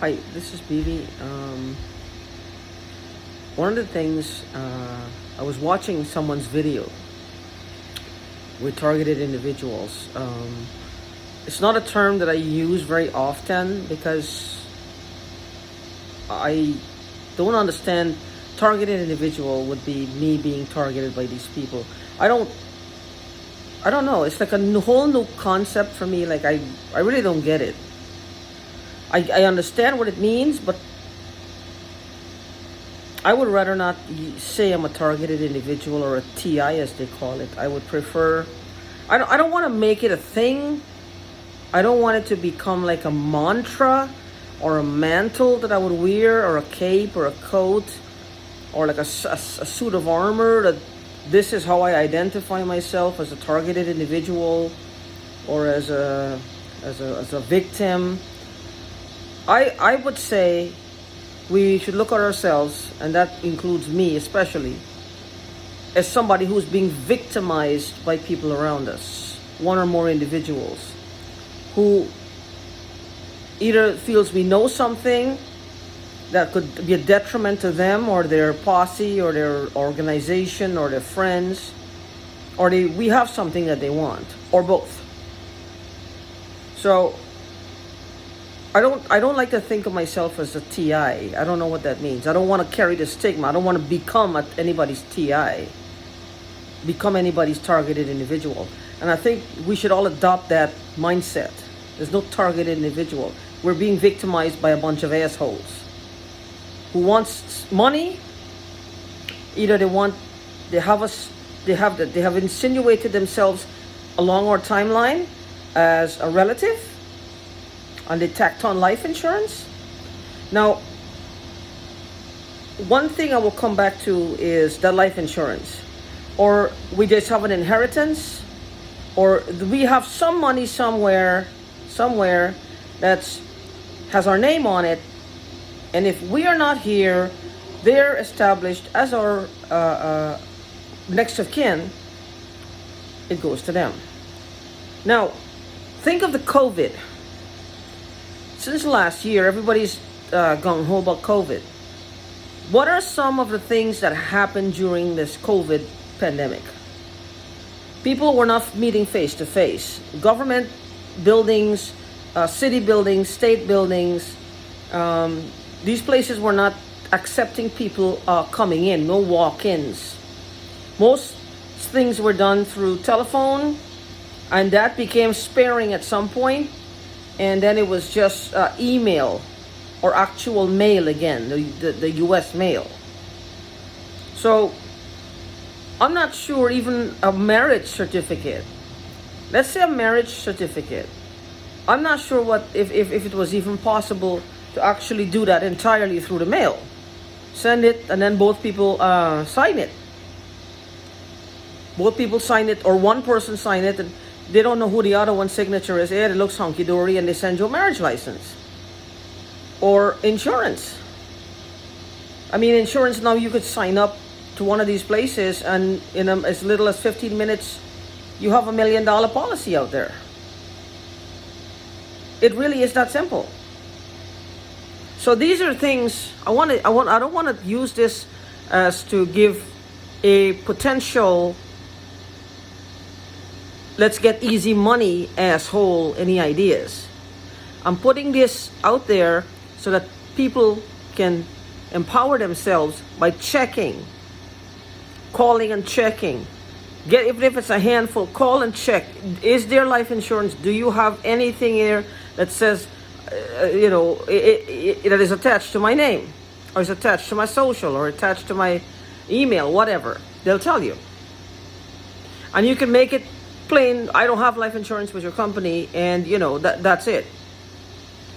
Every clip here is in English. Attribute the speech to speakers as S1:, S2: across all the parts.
S1: Hi, this is BB. One of the things, I was watching someone's video with targeted individuals. It's not a term that I use very often because I don't understand. Targeted individual would be me being targeted by these people. I don't know. It's like a whole new concept for me. Like I really don't get it. I understand what it means, but I would rather not say I'm a targeted individual or a TI as they call it. I would prefer. I don't want to make it a thing. I don't want it to become like a mantra or a mantle that I would wear, or a cape or a coat, or like a suit of armor that this is how I identify myself as a targeted individual or as a victim. I would say we should look at ourselves, and that includes me especially, as somebody who's being victimized by people around us, one or more individuals who either feels we know something that could be a detriment to them or their posse or their organization or their friends, or we have something that they want, or both. So I don't like to think of myself as a TI. I don't know what that means. I don't want to carry the stigma. I don't want to become anybody's TI, become anybody's targeted individual. And I think we should all adopt that mindset. There's no targeted individual. We're being victimized by a bunch of assholes who wants money. Either they have insinuated themselves along our timeline as a relative, and they tacked on life insurance. Now, one thing I will come back to is that life insurance, or we just have an inheritance, or we have some money somewhere that has our name on it, and if we are not here, they're established as our next of kin. It goes to them. Now, think of the COVID. Since last year, everybody's gung-ho about COVID. What are some of the things that happened during this COVID pandemic? People were not meeting face to face. Government buildings, city buildings, state buildings, these places were not accepting people coming in, no walk-ins. Most things were done through telephone, and that became sparing at some point. And then it was just email or actual mail again, the US mail. So I'm not sure even a marriage certificate. Let's say a marriage certificate. I'm not sure if it was even possible to actually do that entirely through the mail. Send it and then both people sign it. Both people sign it, or one person sign it, and they don't know who the other one's signature is. It looks hunky-dory, and they send you a marriage license. Or insurance. I mean, insurance now, you could sign up to one of these places, and in as little as 15 minutes, you have $1 million policy out there. It really is that simple. So these are things I don't want to use this as to give a potential let's get easy money asshole any ideas. I'm putting this out there so that people can empower themselves by checking, calling and checking. Even if it's a handful, call and check. Is there life insurance? Do you have anything here that says, that is attached to my name, or is attached to my social, or attached to my email, whatever? They'll tell you. And you can make it plain, I don't have life insurance with your company, and that's it.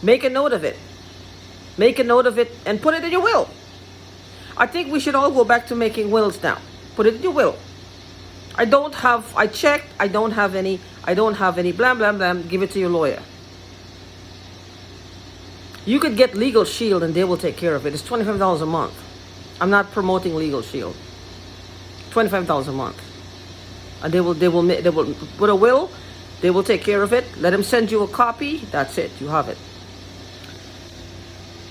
S1: Make a note of it. Make a note of it and put it in your will. I think we should all go back to making wills now. Put it in your will. I checked, I don't have any, blam, blam, blam, give it to your lawyer. You could get Legal Shield and they will take care of it. It's $25 a month. I'm not promoting Legal Shield. $25 a month. And they will put a will, they will take care of it. Let them send you a copy. That's it. You have it.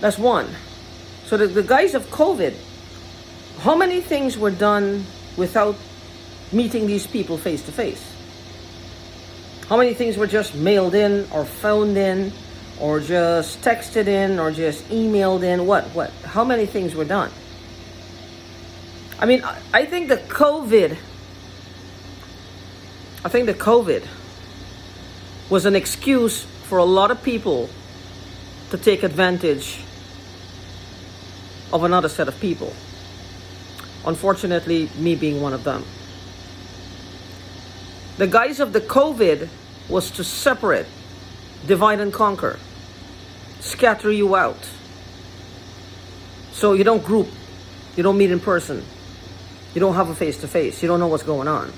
S1: That's one. So the guise of COVID, how many things were done without meeting these people face to face? How many things were just mailed in or phoned in or just texted in or just emailed in? What? How many things were done? I mean, I think the COVID was an excuse for a lot of people to take advantage of another set of people. Unfortunately, me being one of them. The guise of the COVID was to separate, divide and conquer, scatter you out. So you don't group, you don't meet in person, you don't have a face-to-face, you don't know what's going on.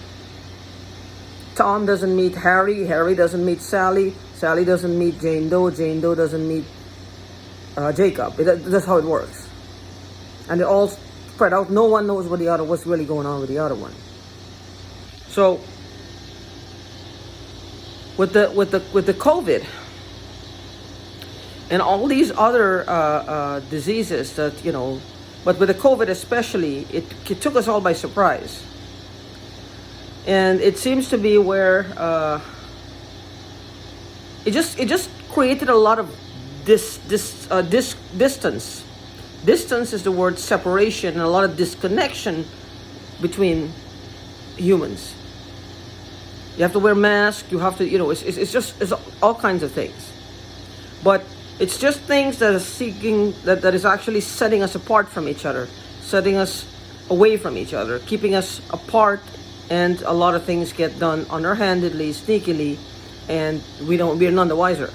S1: Tom doesn't meet Harry, Harry doesn't meet Sally, Sally doesn't meet Jane Doe, Jane Doe doesn't meet Jacob. That's how it works. And they all spread out. No one knows what's really going on with the other one. So with the COVID and all these other diseases that, you know, but with the COVID especially, it took us all by surprise. And it seems to be where it just created a lot of distance. Distance is the word, separation, and a lot of disconnection between humans. You have to wear masks. You have to, you know, it's all kinds of things. But it's just things that are that is actually setting us apart from each other, setting us away from each other, keeping us apart, and a lot of things get done underhandedly, sneakily, and we're none the wiser.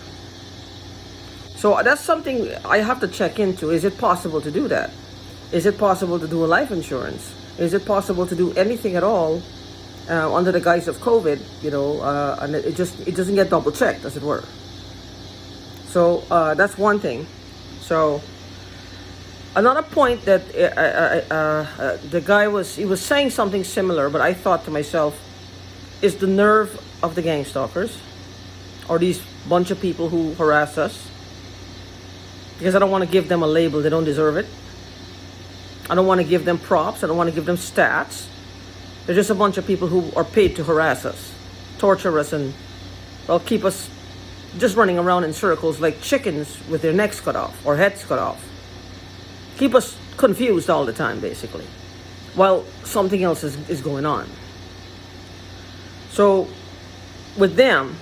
S1: So that's something I have to check into. Is it possible to do that? Is it possible to do a life insurance? Is it possible to do anything at all under the guise of COVID? You know, and it doesn't get double checked, as it were. So that's one thing. So another point that the guy was saying something similar, but I thought to myself, is the nerve of the gang stalkers, or these bunch of people who harass us. Because I don't want to give them a label, they don't deserve it. I don't want to give them props, I don't want to give them stats. They're just a bunch of people who are paid to harass us, torture us, and well, keep us just running around in circles like chickens with their necks cut off or heads cut off. Keep us confused all the time, basically, while something else is going on. So with them,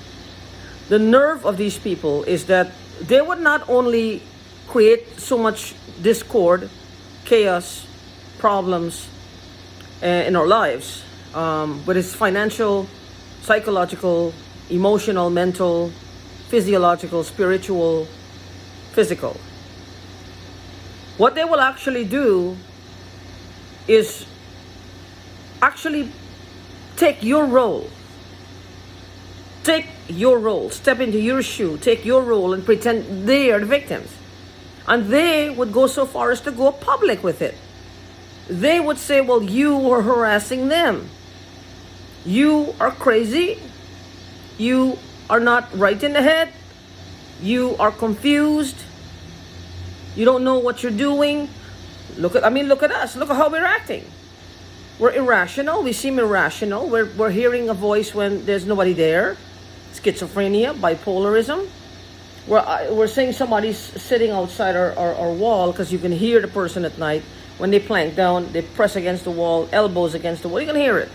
S1: the nerve of these people is that they would not only create so much discord, chaos, problems in our lives, but it's financial, psychological, emotional, mental, physiological, spiritual, physical. What they will actually do is actually take your role. Take your role, step into your shoe, take your role and pretend they are the victims. And they would go so far as to go public with it. They would say, well, you were harassing them. You are crazy. You are not right in the head. You are confused. You don't know what you're doing. Look at us. Look at how we're acting. We're irrational. We seem irrational. We're hearing a voice when there's nobody there. Schizophrenia, bipolarism. We're saying somebody's sitting outside our wall because you can hear the person at night. When they plank down, they press against the wall, elbows against the wall. You can hear it.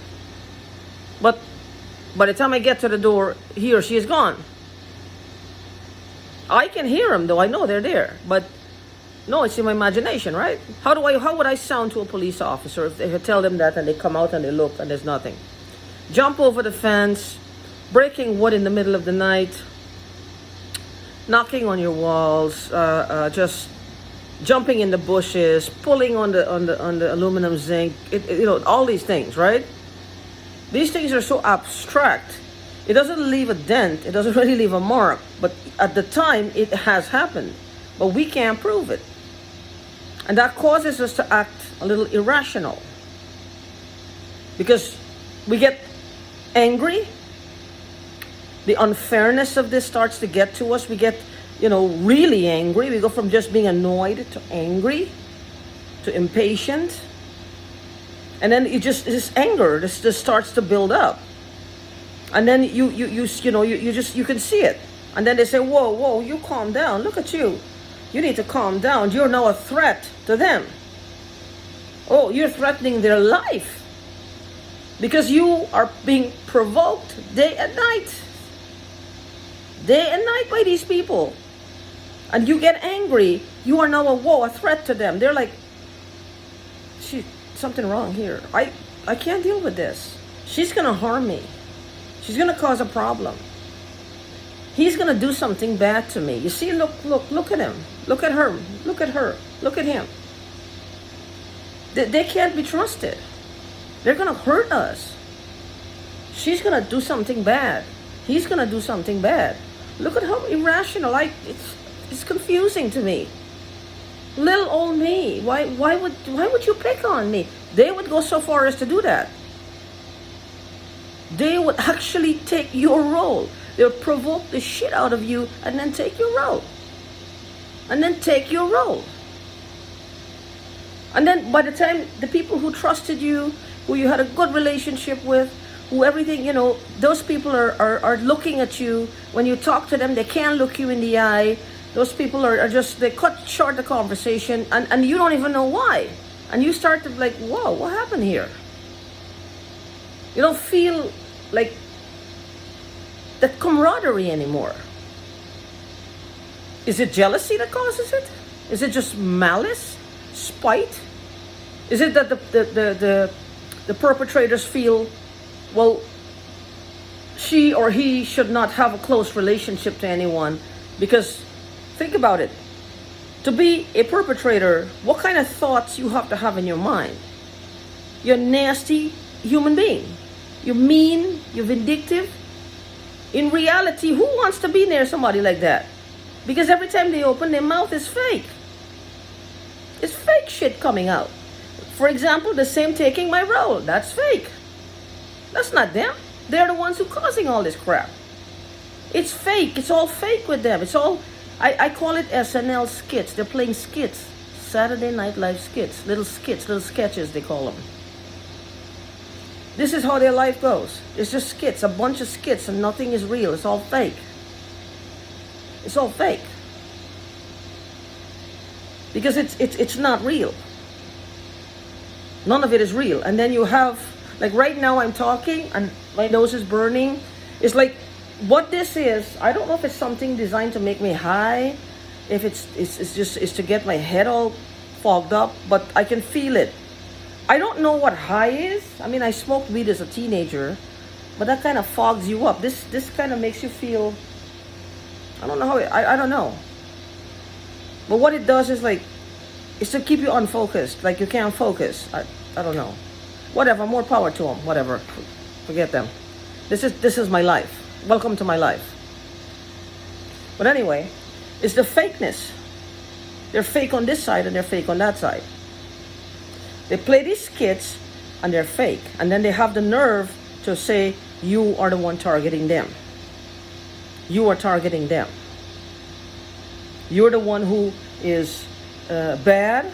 S1: But by the time I get to the door, he or she is gone. I can hear them, though. I know they're there. But no, it's in my imagination, right? How would I sound to a police officer if they tell them that and they come out and they look and there's nothing? Jump over the fence, breaking wood in the middle of the night, knocking on your walls, just jumping in the bushes, pulling on the aluminum zinc, all these things, right? These things are so abstract. It doesn't leave a dent. It doesn't really leave a mark. But at the time, it has happened. But we can't prove it. And that causes us to act a little irrational. Because we get angry. The unfairness of this starts to get to us. We get really angry. We go from just being annoyed to angry to impatient. And then this anger just starts to build up. And then you can see it. And then they say, whoa, you calm down. Look at you. You need to calm down. You're now a threat to them. Oh, you're threatening their life. Because you are being provoked day and night. Day and night by these people. And you get angry. You are now a threat to them. They're like, something wrong here. I can't deal with this. She's going to harm me. She's going to cause a problem. He's going to do something bad to me. You see, look at him. Look at her. Look at her. Look at him. They can't be trusted. They're going to hurt us. She's going to do something bad. He's going to do something bad. Look at how irrational. It's confusing to me. Little old me. Why would you pick on me? They would go so far as to do that. They would actually take your role. They would provoke the shit out of you and then take your role. And then take your role. And then by the time the people who trusted you, who you had a good relationship with, who everything, those people are looking at you. When you talk to them, they can't look you in the eye. Those people are just, they cut short the conversation and you don't even know why. And you start to like, whoa, what happened here? You don't feel like that camaraderie anymore. Is it jealousy that causes it? Is it just malice? Spite? Is it that the perpetrators feel, well, she or he should not have a close relationship to anyone? Because think about it. To be a perpetrator, what kind of thoughts you have to have in your mind? You're a nasty human being. You're mean, you're vindictive. In reality, who wants to be near somebody like that? Because every time they open their mouth, it's fake. It's fake shit coming out. For example, the same taking my role. That's fake. That's not them. They're the ones who are causing all this crap. It's fake. It's all fake with them. It's all, I call it SNL skits. They're playing skits. Saturday Night Live skits. Little sketches they call them. This is how their life goes. It's just skits, a bunch of skits, and nothing is real. It's all fake. It's all fake. Because it's not real. None of it is real. And then you have, like right now I'm talking and my nose is burning. It's like, what this is, I don't know if it's something designed to make me high, if it's to get my head all fogged up, but I can feel it. I don't know what high is. I mean, I smoked weed as a teenager, but that kind of fogs you up. This kind of makes you feel, I don't know how I don't know. But what it does is like, it's to keep you unfocused. Like you can't focus. I don't know. Whatever, more power to them. Whatever. Forget them. This is my life. Welcome to my life. But anyway, it's the fakeness. They're fake on this side and they're fake on that side. They play these skits and they're fake. And then they have the nerve to say, you are the one targeting them. You are targeting them. You're the one who is bad.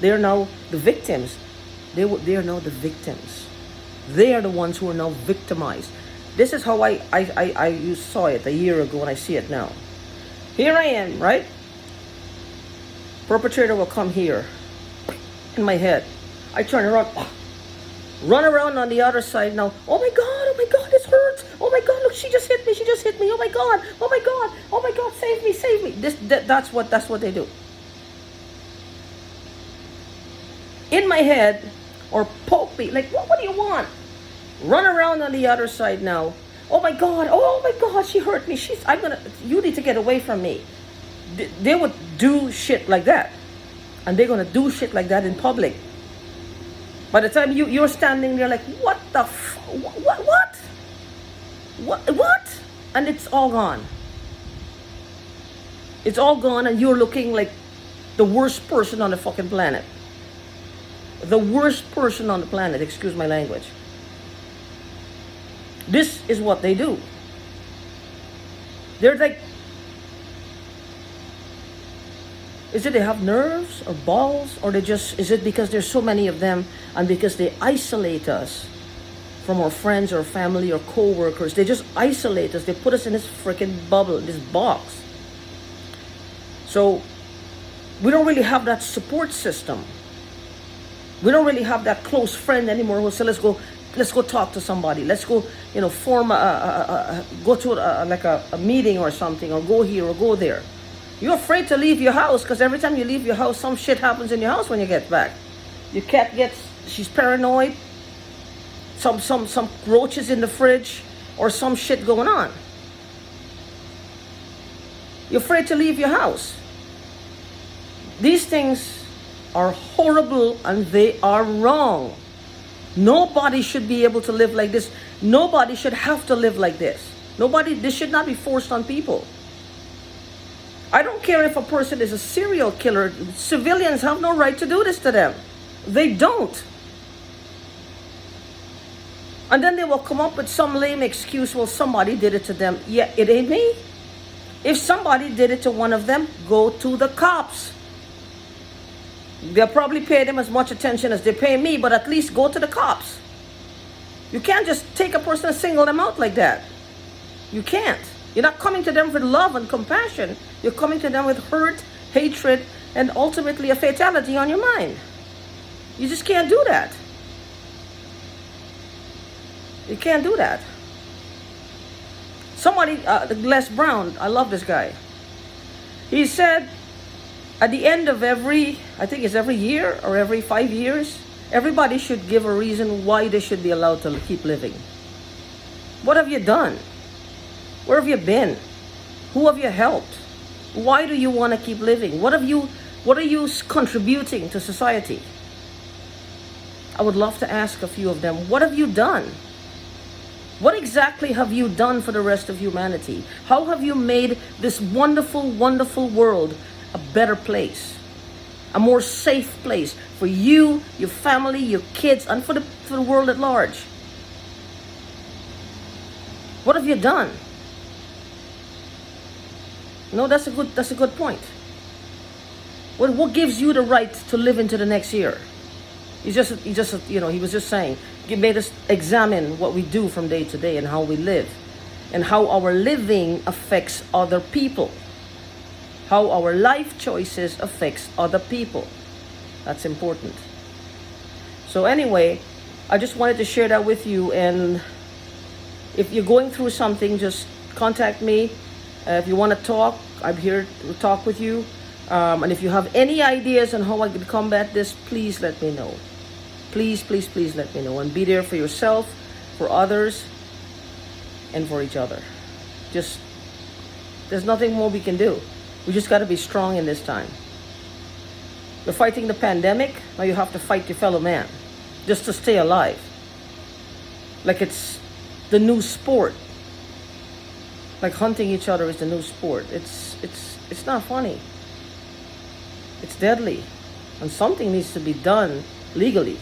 S1: They're now the victims. They are now the victims. They are the ones who are now victimized. This is how you saw it a year ago and I see it now. Here I am, right? Perpetrator will come here in my head. I turn around, run around on the other side now. Oh my God, this hurts. Oh my God, look, she just hit me. Oh my God, save me. That's what they do. In my head, or poke me, like, what do you want? Run around on the other side now. Oh my God, she hurt me. You need to get away from me. They would do shit like that. And they're gonna do shit like that in public. By the time you're standing there like, what the what? And it's all gone. It's all gone and you're looking like the worst person on the fucking planet. The worst person on the planet, excuse my language. This is what they do. They're like, Is it they have nerves or balls, or is it because there's so many of them and because they isolate us from our friends or family or co-workers? They just isolate us. They put us in this freaking bubble, this box. So we don't really have that support system. We don't really have that close friend anymore who says, let's go talk to somebody. Let's go, form go to a meeting or something, or go here or go there. You're afraid to leave your house because every time you leave your house, some shit happens in your house when you get back. Your cat she's paranoid. Some roaches in the fridge, or some shit going on. You're afraid to leave your house. These things are horrible and they are wrong. Nobody should be able to live like this. Nobody should have to live like this. This should not be forced on people. I don't care if a person is a serial killer. Civilians have no right to do this to them. They don't. And then they will come up with some lame excuse, well, somebody did it to them. Yeah, it ain't me. If somebody did it to one of them, go to the cops. They'll probably pay them as much attention as they pay me, but at least go to the cops. You can't just take a person and single them out like that. You can't. You're not coming to them with love and compassion. You're coming to them with hurt, hatred, and ultimately a fatality on your mind. You just can't do that. You can't do that. Somebody, Les Brown, I love this guy. He said, at the end of every year or every 5 years, everybody should give a reason why they should be allowed to keep living. What have you done? Where have you been? Who have you helped? Why do you want to keep living? What are you contributing to society? I would love to ask a few of them, what have you done? What exactly have you done for the rest of humanity? How have you made this wonderful, wonderful world a better place? A more safe place for you, your family, your kids, and for the world at large? What have you done? No, that's a good point. What gives you the right to live into the next year? He was just saying, he made us examine what we do from day to day and how we live, and how our living affects other people, how our life choices affects other people. That's important. So anyway, I just wanted to share that with you. And if you're going through something, just contact me. If you want to talk, I'm here to talk with you. And if you have any ideas on how I can combat this, please let me know. Please, please, please let me know. And be there for yourself, for others, and for each other. There's nothing more we can do. We just got to be strong in this time. You're fighting the pandemic, now you have to fight your fellow man just to stay alive. Like it's the new sport. Like hunting each other is the new sport. It's not funny. It's deadly. And something needs to be done legally.